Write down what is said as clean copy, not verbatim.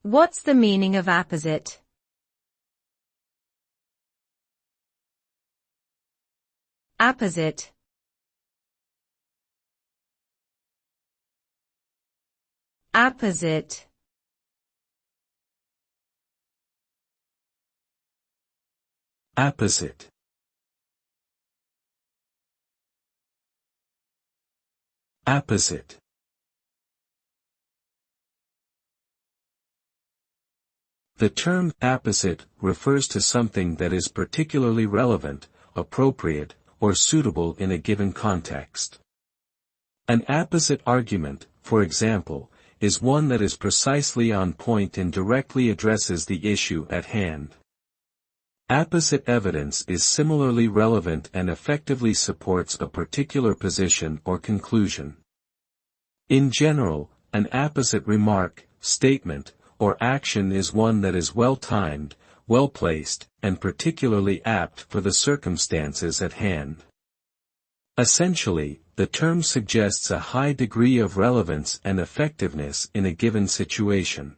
What's the meaning of apposite? Apposite. Apposite. Apposite. Apposite. The term apposite refers to something that is particularly relevant, appropriate, or suitable in a given context. An apposite argument, for example, is one that is precisely on point and directly addresses the issue at hand. Apposite evidence is similarly relevant and effectively supports a particular position or conclusion. In general, an apposite remark, statement, or action is one that is well-timed, well-placed, and particularly apt for the circumstances at hand. Essentially, the term suggests a high degree of relevance and effectiveness in a given situation.